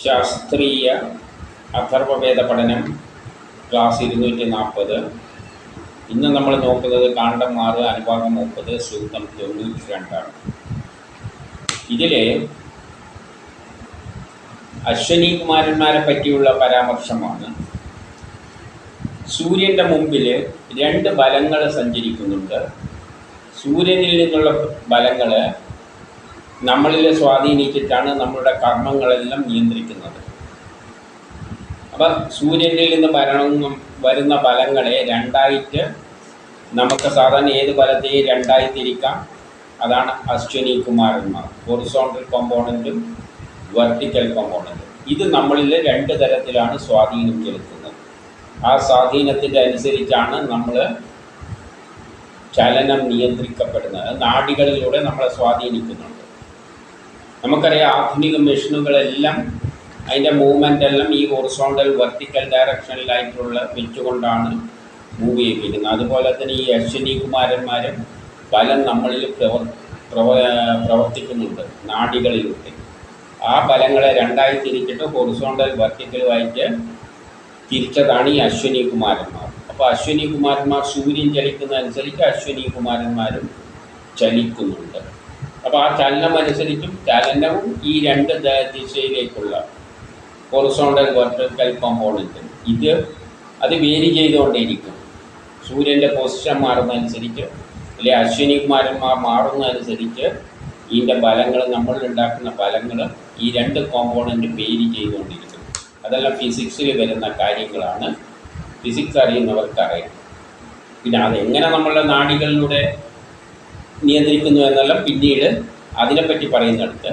ശാസ്ത്രീയ അഥർവവേദ പഠനം ക്ലാസ് 240. ഇന്ന് നമ്മൾ നോക്കുന്നത് കാണ്ഡം 6 അനുഭാഗം 30 സൂക്തം 92. ഇതിൽ അശ്വനി കുമാരന്മാരെ പറ്റിയുള്ള പരാമർശമാണ്. സൂര്യൻ്റെ മുമ്പിൽ 2 ബലങ്ങൾ സഞ്ചരിക്കുന്നുണ്ട്. സൂര്യനിൽ നിന്നുള്ള ബലങ്ങൾ നമ്മളിൽ സ്വാധീനിച്ചിട്ടാണ് നമ്മളുടെ കർമ്മങ്ങളെല്ലാം നിയന്ത്രിക്കുന്നത്. അപ്പം സൂര്യനിൽ നിന്ന് വരുന്ന ബലങ്ങളെ രണ്ടായിട്ട് നമുക്ക് സാധാരണ ഏത് ബലത്തെയും രണ്ടായി തിരിക്കാം. അതാണ് അശ്വനി കുമാരന്മാർ, ഹൊറിസോണ്ടൽ കോമ്പോണൻറ്റും വെർട്ടിക്കൽ കോമ്പോണൻറ്റും. ഇത് നമ്മളിൽ 2 തരത്തിലാണ് സ്വാധീനം ചെലുത്തുന്നത്. ആ സ്വാധീനത്തിൻ്റെ അനുസരിച്ചാണ് നമ്മൾ ചലനം നിയന്ത്രിക്കപ്പെടുന്നത്. നാഡികളിലൂടെ നമ്മളെ സ്വാധീനിക്കുന്നുണ്ട്. നമുക്കറിയാം, ആധുനിക മെഷീനുകളെല്ലാം അതിൻ്റെ മൂവ്മെൻ്റ് എല്ലാം ഈ ഹൊറിസോണ്ടൽ വെർട്ടിക്കൽ ഡയറക്ഷനിലായിട്ടുള്ള വെച്ചുകൊണ്ടാണ് മൂവ് ചെയ്യിപ്പിക്കുന്നത്. അതുപോലെ തന്നെ ഈ അശ്വനി കുമാരന്മാരും ബലം നമ്മളിൽ പ്രവർത്തിക്കുന്നുണ്ട് നാഡികളിലൂടെ. ആ ബലങ്ങളെ രണ്ടായി തിരിച്ചിട്ട് ഹൊറിസോണ്ടൽ വെർട്ടിക്കലുമായിട്ട് തിരിച്ചതാണ് ഈ അശ്വനി കുമാരന്മാർ. അപ്പോൾ അശ്വനി കുമാരന്മാർ സൂര്യൻ ചലിക്കുന്നതനുസരിച്ച് അശ്വനി കുമാരന്മാരും ചലിക്കുന്നുണ്ട്. അപ്പോൾ ആ ചലനം അനുസരിച്ചും ചലനവും ഈ 2 ദിശയിലേക്കുള്ള ഹൊറിസോണ്ടൽ വെർട്ടിക്കൽ കോമ്പോണൻറ്റ് അത് വേരി ചെയ്തുകൊണ്ടേയിരിക്കും. സൂര്യൻ്റെ പൊസിഷൻ മാറുന്നതനുസരിച്ച് അല്ലെ അശ്വനി കുമാരന്മാർ മാറുന്നതനുസരിച്ച് ഇതിൻ്റെ ബലങ്ങൾ, നമ്മളുണ്ടാക്കുന്ന ബലങ്ങൾ ഈ 2 കോമ്പോണൻറ്റ് വേരി ചെയ്തുകൊണ്ടിരിക്കും. അതെല്ലാം ഫിസിക്സിൽ വരുന്ന കാര്യങ്ങളാണ്. ഫിസിക്സ് അറിയുന്നവർക്കറിയാം. പിന്നെ അതെങ്ങനെ നമ്മളുടെ നാഡികളിലൂടെ നിയന്ത്രിക്കുന്നു എന്നെല്ലാം പിന്നീട് അതിനെപ്പറ്റി പറയുന്നിടത്ത്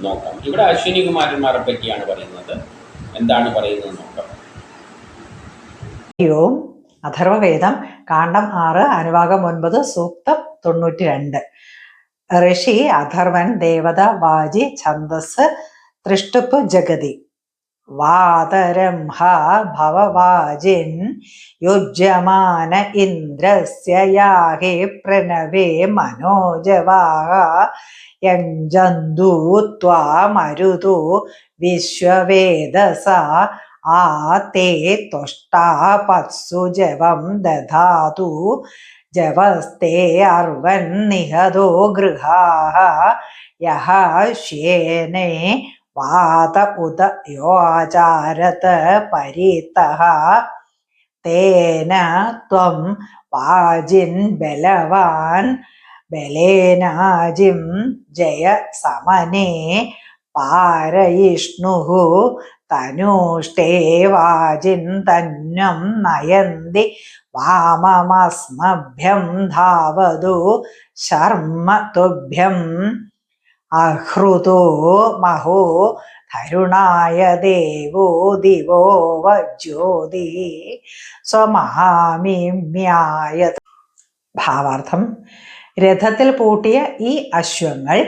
നോക്കാം. ഇവിടെ അശ്വനി കുമാരന്മാരെ പറ്റിയാണ് പറയുന്നത്. എന്താണ് പറയുന്നത് നോക്കാം. അഥർവവേദം കാണ്ഡം 6 അനുഭാഗം 9 സൂക്തം 92. ഋഷി അഥർവൻ ദേവത വാജി ഛന്ദസ് തൃഷ്ടുപ്പ് ജഗതി വാതരംഹ ഭവവാജിൻ യുജ്യമാന ഇന്ദ്രസ്യ യാഹേ പ്രണവേ മനോജവാഹ യഞ്ജന്തു ത്വാമരുതോ വിശ്വവേദസ ആ തേ ത്വഷ്ടാപത്സു ജവം ദധാതു ജവസ്തേ അർവൻ നിഹതോ ഗൃഹാഃ യഹ ശ്യേനേ വാത ഉദ യോചാരത പരിതഃ തേന ത്വം വാജിൻ ബലവാൻ ബലേനാജിം ജയ സമനേ പാരയിഷ്ണുഃ തനുഷ്ടേ വാജിൻ തന്വം നയന്തി വാമമസ്മഭ്യം ധാവതു ശർമ്മ തുഭ്യം അഹൃതോ മഹോ തരുണായ ദേവോ ദിവോ വജ്യോതി സ്വമഹാമിമ്യായ. ഭാവാർത്ഥം: രഥത്തിൽ പൂട്ടിയ ഈ അശ്വങ്ങൾ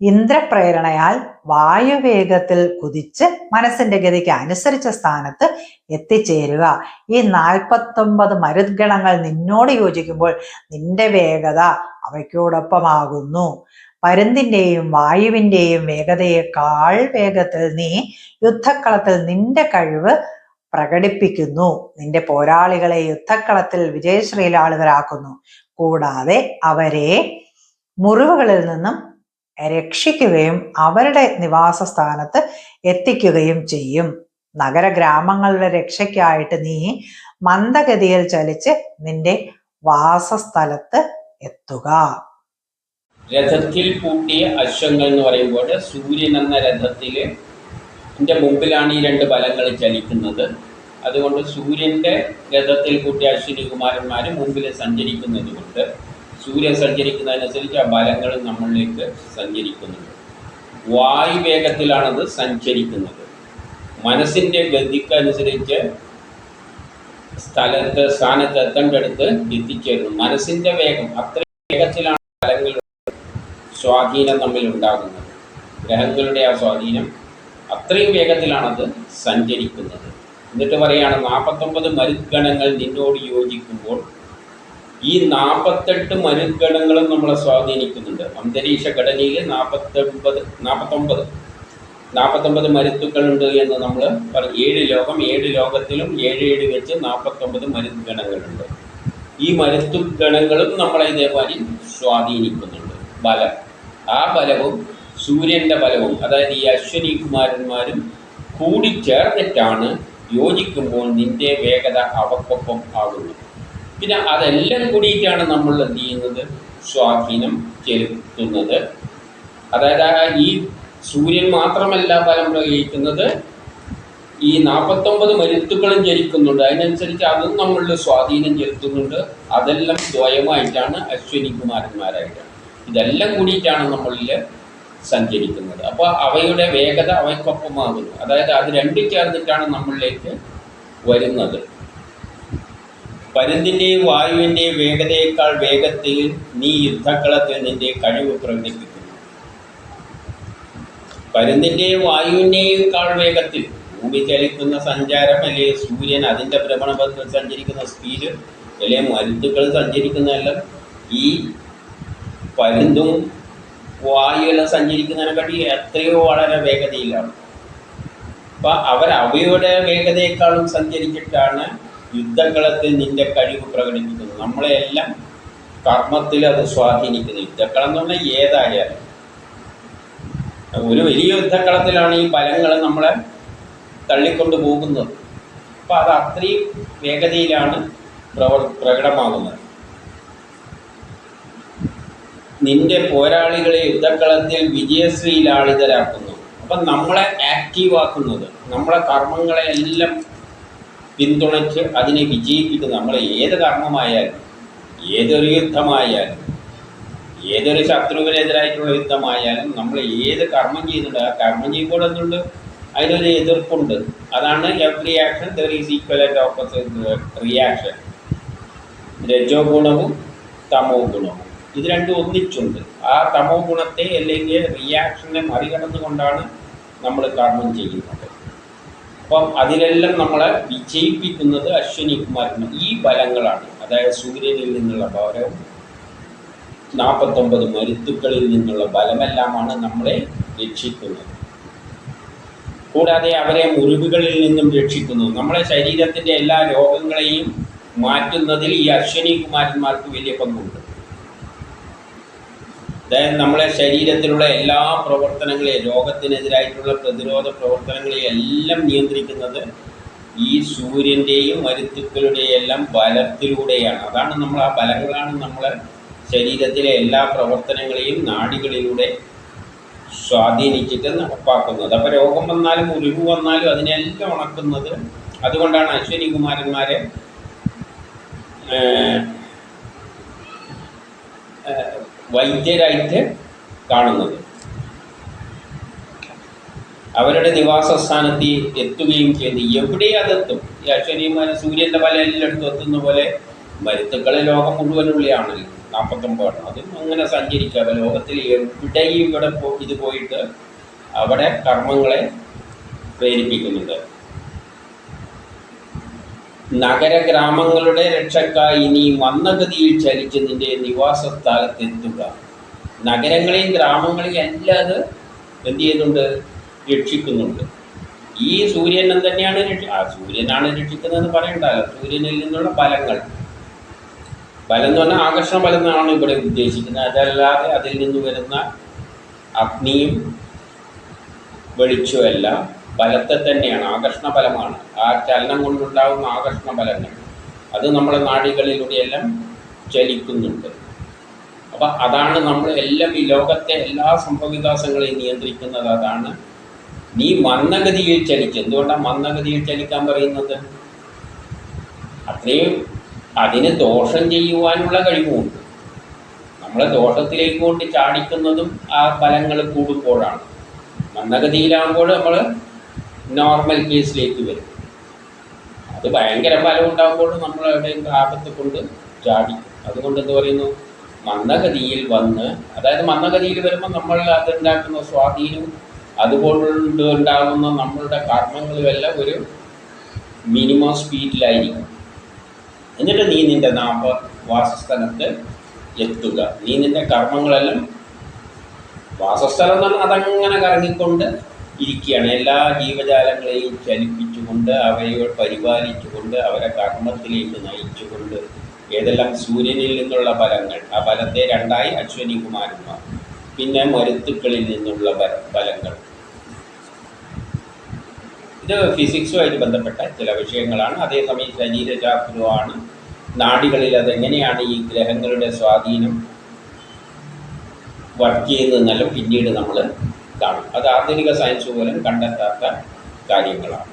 ഇന്ദ്രപ്രേരണയാൽ വായുവേഗത്തിൽ കുതിച്ച് മനസ്സിന്റെ ഗതിക്ക് അനുസരിച്ച സ്ഥാനത്ത് എത്തിച്ചേരുക. ഈ 49 മരുദ്ഗണങ്ങൾ നിന്നോട് യോജിക്കുമ്പോൾ നിന്റെ വേഗത അവയ്ക്കോടൊപ്പമാകുന്നു. പരുന്തിന്റെയും വായുവിന്റെയും വേഗതയേക്കാൾ വേഗത്തിൽ നീ യുദ്ധക്കളത്തിൽ നിന്റെ കഴിവ് പ്രകടിപ്പിക്കുന്നു. നിന്റെ പോരാളികളെ യുദ്ധക്കളത്തിൽ വിജയശ്രീലാളിതരാക്കുന്നു. കൂടാതെ അവരെ മുറിവുകളിൽ നിന്നും രക്ഷിക്കുകയും അവരുടെ നിവാസ സ്ഥാനത്ത് എത്തിക്കുകയും ചെയ്യും. നഗരഗ്രാമങ്ങളുടെ രക്ഷയ്ക്കായിട്ട് നീ മന്ദഗതിയിൽ ചലിച്ച് നിന്റെ വാസസ്ഥലത്ത് എത്തുക. രഥത്തിൽ പൂട്ടിയ അശ്വങ്ങൾ എന്ന് പറയുമ്പോൾ സൂര്യൻ എന്ന രഥത്തിൻ്റെ മുമ്പിലാണ് ഈ 2 ബലങ്ങൾ ചലിക്കുന്നത്. അതുകൊണ്ട് സൂര്യൻ്റെ രഥത്തിൽ കൂട്ടിയ അശ്വനി കുമാരന്മാർ മുമ്പിൽ സഞ്ചരിക്കുന്നത് കൊണ്ട് സൂര്യൻ സഞ്ചരിക്കുന്നതനുസരിച്ച് ആ ബലങ്ങൾ നമ്മളിലേക്ക് സഞ്ചരിക്കുന്നുണ്ട്. വായുവേഗത്തിലാണത് സഞ്ചരിക്കുന്നത്. മനസ്സിൻ്റെ ഗതിക്കനുസരിച്ച് സ്ഥാനത്ത് എത്തേണ്ടടുത്ത് എത്തിച്ചേരുന്നു. മനസ്സിൻ്റെ വേഗം അത്രയും വേഗത്തിലാണ് ബലങ്ങളുടെ സ്വാധീനം നമ്മിൽ ഉണ്ടാകുന്നത്. ഗ്രഹങ്ങളുടെ ആ സ്വാധീനം അത്രയും വേഗത്തിലാണത് സഞ്ചരിക്കുന്നത്. എന്നിട്ട് പറയുകയാണ്, 49 മരുദ്ഗണങ്ങൾ നിന്നോട് യോജിക്കുമ്പോൾ ഈ 48 മരുദ്ഗണങ്ങളും നമ്മളെ സ്വാധീനിക്കുന്നുണ്ട്. അന്തരീക്ഷ ഘടനയിൽ 49 49 മരുത്തുക്കളുണ്ട് എന്ന് നമ്മൾ പറയും. 7 ലോകം, 7 ലോകത്തിലും 7 വെച്ച് 49 മരുത്ഗണങ്ങളുണ്ട്. ഈ മരുത്തുഗണങ്ങളും നമ്മളെ ഇതേമാതിരി സ്വാധീനിക്കുന്നുണ്ട്. ബലം, ആ ബലവും സൂര്യൻ്റെ ബലവും, അതായത് ഈ അശ്വനി കുമാരന്മാരും കൂടിച്ചേർന്നിട്ടാണ് യോജിക്കുമ്പോൾ നിന്റെ വേഗത അവക്കൊപ്പം ആകുന്നു. പിന്നെ അതെല്ലാം കൂടിയിട്ടാണ് നമ്മൾ എന്ത് ചെയ്യുന്നത്, സ്വാധീനം ചെലുത്തുന്നത്. അതായത് ഈ സൂര്യൻ മാത്രമല്ല ബലം പ്രയോഗിക്കുന്നത്, ഈ 49 മരുത്തുക്കളും ചലിക്കുന്നുണ്ട്. അതിനനുസരിച്ച് അതും നമ്മളിൽ സ്വാധീനം ചെലുത്തുന്നുണ്ട്. അതെല്ലാം സ്വയമായിട്ടാണ് അശ്വനി കുമാരന്മാരായിട്ടാണ്. ഇതെല്ലാം കൂടിയിട്ടാണ് നമ്മളിൽ സഞ്ചരിക്കുന്നത്. അപ്പോൾ അവയുടെ വേഗത അവയ്ക്കൊപ്പമാകുന്നു. അതായത് അത് രണ്ടും ചേർന്നിട്ടാണ് നമ്മളിലേക്ക് വരുന്നത്. പരുന്തിൻ്റെയും വായുവിൻ്റെയും വേഗതയേക്കാൾ വേഗത്തിൽ നീ യുദ്ധക്കളത്തിൽ നിന്റെ കഴിവ് പ്രകടിപ്പിക്കുന്നു. പരുന്തിൻ്റെയും വായുവിൻ്റെയേക്കാൾ വേഗത്തിൽ ഭൂമി ചലിക്കുന്ന സഞ്ചാരം, അല്ലെങ്കിൽ സൂര്യൻ അതിൻ്റെ ഭ്രമണപഥത്തിൽ സഞ്ചരിക്കുന്ന സ്പീഡ്, അല്ലെങ്കിൽ മരുത്തുക്കൾ സഞ്ചരിക്കുന്നതെല്ലാം ഈ പരുന്തും വായുവെല്ലാം സഞ്ചരിക്കുന്നതിനെക്കാട്ടി എത്രയോ വളരെ വേഗതയിലാണ്. അപ്പം അവയുടെ വേഗതയെക്കാളും സഞ്ചരിച്ചിട്ടാണ് യുദ്ധക്കളത്തിൽ നിന്റെ കഴിവ് പ്രകടിപ്പിക്കുന്നത്. നമ്മളെല്ലാം കർമ്മത്തിൽ അത് സ്വാധീനിക്കുന്നത്. യുദ്ധക്കളം എന്ന് പറഞ്ഞാൽ ഏതായാലും ഒരു വലിയ യുദ്ധക്കളത്തിലാണ് ഈ ബലങ്ങൾ നമ്മളെ തള്ളിക്കൊണ്ട് പോകുന്നത്. അപ്പം അത് അത്രയും വേഗതയിലാണ് പ്രകടമാകുന്നത്. നിന്റെ പോരാളികളെ യുദ്ധക്കളത്തിൽ വിജയശ്രീലാളിതരാക്കുന്നു. അപ്പം നമ്മളെ ആക്റ്റീവാക്കുന്നത്, നമ്മളെ കർമ്മങ്ങളെ എല്ലാം പിന്തുണച്ച് അതിനെ വിജയിപ്പിക്കുന്നു. നമ്മളെ ഏത് കർമ്മമായാലും, ഏതൊരു യുദ്ധമായാലും, ഏതൊരു ശത്രുവിനെതിരായിട്ടുള്ള യുദ്ധമായാലും, നമ്മൾ ഏത് കർമ്മം ചെയ്യുന്നുണ്ട്, ആ കർമ്മം ചെയ്യുമ്പോൾ എന്തുണ്ട്, അതിനൊരു എതിർപ്പുണ്ട്. അതാണ് every action there is equal and opposite reaction. രജോ ഗുണവും തമോ ഗുണവും ഇത് രണ്ടും ഒന്നിച്ചുണ്ട്. ആ തമോ ഗുണത്തെ അല്ലെങ്കിൽ റിയാക്ഷനെ മറികടന്നുകൊണ്ടാണ് നമ്മൾ കർമ്മം ചെയ്യുന്നത്. അപ്പം അതിലെല്ലാം നമ്മളെ വിജയിപ്പിക്കുന്നത് അശ്വനി കുമാരന്മാർ ഈ ബലങ്ങളാണ്. അതായത് സൂര്യനിൽ നിന്നുള്ള ബലവും 49 മരുത്തുക്കളിൽ നിന്നുള്ള ബലമെല്ലാമാണ് നമ്മളെ രക്ഷിക്കുന്നത്. കൂടാതെ അവരെ മുറിവുകളിൽ നിന്നും രക്ഷിക്കുന്നു. നമ്മളെ ശരീരത്തിൻ്റെ എല്ലാ രോഗങ്ങളെയും മാറ്റുന്നതിൽ ഈ അശ്വനി കുമാരന്മാർക്ക് വലിയ പങ്കുണ്ട്. അതായത് നമ്മളെ ശരീരത്തിലുള്ള എല്ലാ പ്രവർത്തനങ്ങളെയും, രോഗത്തിനെതിരായിട്ടുള്ള പ്രതിരോധ പ്രവർത്തനങ്ങളെയും എല്ലാം നിയന്ത്രിക്കുന്നത് ഈ സൂര്യൻ്റെയും മരുത്തുക്കളുടെയും എല്ലാം ബലത്തിലൂടെയാണ്. അതാണ് നമ്മൾ, ആ ബലങ്ങളാണ് നമ്മളെ ശരീരത്തിലെ എല്ലാ പ്രവർത്തനങ്ങളെയും നാഡികളിലൂടെ സ്വാധീനിച്ചിട്ട് നടപ്പാക്കുന്നത്. അപ്പോൾ രോഗം വന്നാലും മുറിവ് വന്നാലും അതിനെല്ലാം ഉണക്കുന്നത്. അതുകൊണ്ടാണ് അശ്വനി കുമാരന്മാരെ വൈദ്യരായിട്ട് കാണുന്നത്. അവരുടെ നിവാസസ്ഥാനത്ത് എത്തുകയും ചെയ്ത് എവിടെ അതെത്തും. ഈ അശ്വനിമാർ സൂര്യൻ്റെ പല എല്ലായിടത്തും എത്തുന്ന പോലെ മരുത്തുക്കളെ ലോകം മുഴുവനുള്ളയാണല്ലോ, 49. അതും അങ്ങനെ സഞ്ചരിക്കുക. അപ്പോൾ ലോകത്തിൽ എവിടെയും ഇത് പോയിട്ട് അവിടെ കർമ്മങ്ങളെ പ്രേരിപ്പിക്കുന്നുണ്ട്. നഗരഗ്രാമങ്ങളുടെ രക്ഷക്കായി നീ മന്ദഗതിയിൽ ചലിച്ച് നിന്റെ നിവാസ സ്ഥലത്തെത്തുക. നഗരങ്ങളെയും ഗ്രാമങ്ങളെയും എല്ലാം അത് എന്ത് ചെയ്യുന്നുണ്ട്, രക്ഷിക്കുന്നുണ്ട്. ഈ സൂര്യൻ തന്നെയാണ് സൂര്യനാണ് രക്ഷിക്കുന്നതെന്ന് പറയണ്ടല്ലോ. സൂര്യനിൽ നിന്നുള്ള ബലങ്ങൾ, ബലം എന്ന് പറഞ്ഞാൽ ആകർഷണ ബലം എന്നാണ് ഇവിടെ ഉദ്ദേശിക്കുന്നത്. അതല്ലാതെ അതിൽ നിന്ന് വരുന്ന അഗ്നിയും വെളിച്ചമല്ല, ബലത്തെ തന്നെയാണ്, ആകർഷണ ബലമാണ്. ആ ചലനം കൊണ്ടുണ്ടാകുന്ന ആകർഷണ ബലങ്ങൾ അത് നമ്മളെ നാഡികളിലൂടെയെല്ലാം ചലിക്കുന്നുണ്ട്. അപ്പം അതാണ് നമ്മൾ എല്ലാം ഈ ലോകത്തെ എല്ലാ സംഭവവികാസങ്ങളെയും നിയന്ത്രിക്കുന്നത്. അതാണ് നീ മന്ദഗതിയിൽ ചലിച്ച്. എന്തുകൊണ്ടാണ് മന്ദഗതിയിൽ ചലിക്കാൻ പറയുന്നത്? അത്രയും അതിന് ദോഷം ചെയ്യുവാനുള്ള കഴിവുമുണ്ട്. നമ്മളെ ദോഷത്തിലേക്ക് കൊണ്ട് ചാടിക്കുന്നതും ആ ഫലങ്ങൾ കൂടുമ്പോഴാണ്. മന്ദഗതിയിലാകുമ്പോൾ നമ്മൾ നോർമൽ കേസിലേക്ക് വരും. അത് ഭയങ്കര ഫലം ഉണ്ടാകുമ്പോൾ നമ്മൾ എവിടെയും ആപത്ത് കൊണ്ട് ചാടിക്കും. അതുകൊണ്ട് എന്ത് പറയുന്നു, മന്ദഗതിയിൽ വന്ന്, അതായത് മന്ദഗതിയിൽ വരുമ്പോൾ നമ്മൾ അതുണ്ടാക്കുന്ന സ്വാധീനവും അതുകൊണ്ട് ഉണ്ടാകുന്ന നമ്മളുടെ കർമ്മങ്ങളുമെല്ലാം ഒരു മിനിമം സ്പീഡിലായിരിക്കും. എന്നിട്ട് നീ നിൻ്റെ വാസസ്ഥലത്ത് എത്തുക. നീ നിൻ്റെ കർമ്മങ്ങളെല്ലാം, വാസസ്ഥലം എന്ന് പറഞ്ഞാൽ അതങ്ങനെ കറങ്ങിക്കൊണ്ട് ഇരിക്കുകയാണ്. എല്ലാ ജീവജാലങ്ങളെയും ചലിപ്പിച്ചുകൊണ്ട് അവയെ പരിപാലിച്ചുകൊണ്ട് അവരെ കർമ്മത്തിലേക്ക് നയിച്ചുകൊണ്ട് ഏതെല്ലാം സൂര്യനിൽ നിന്നുള്ള ഫലങ്ങൾ, ആ ഫലത്തെ രണ്ടായി അശ്വനി കുമാരന്മാർ, പിന്നെ മരുത്തുക്കളിൽ നിന്നുള്ള ഫലങ്ങൾ. ഇത് ഫിസിക്സുമായിട്ട് ബന്ധപ്പെട്ട ചില വിഷയങ്ങളാണ്. അതേസമയം ശരീരശാസ്ത്രവുമാണ്. നാഡികളിൽ അതെങ്ങനെയാണ് ഈ ഗ്രഹങ്ങളുടെ സ്വാധീനം വർക്ക് ചെയ്യുന്നതെന്നെല്ലാം പിന്നീട് നമ്മൾ കാണും. അത് ആധുനിക സയൻസ് പോലും കണ്ടെത്താത്ത കാര്യങ്ങളാണ്.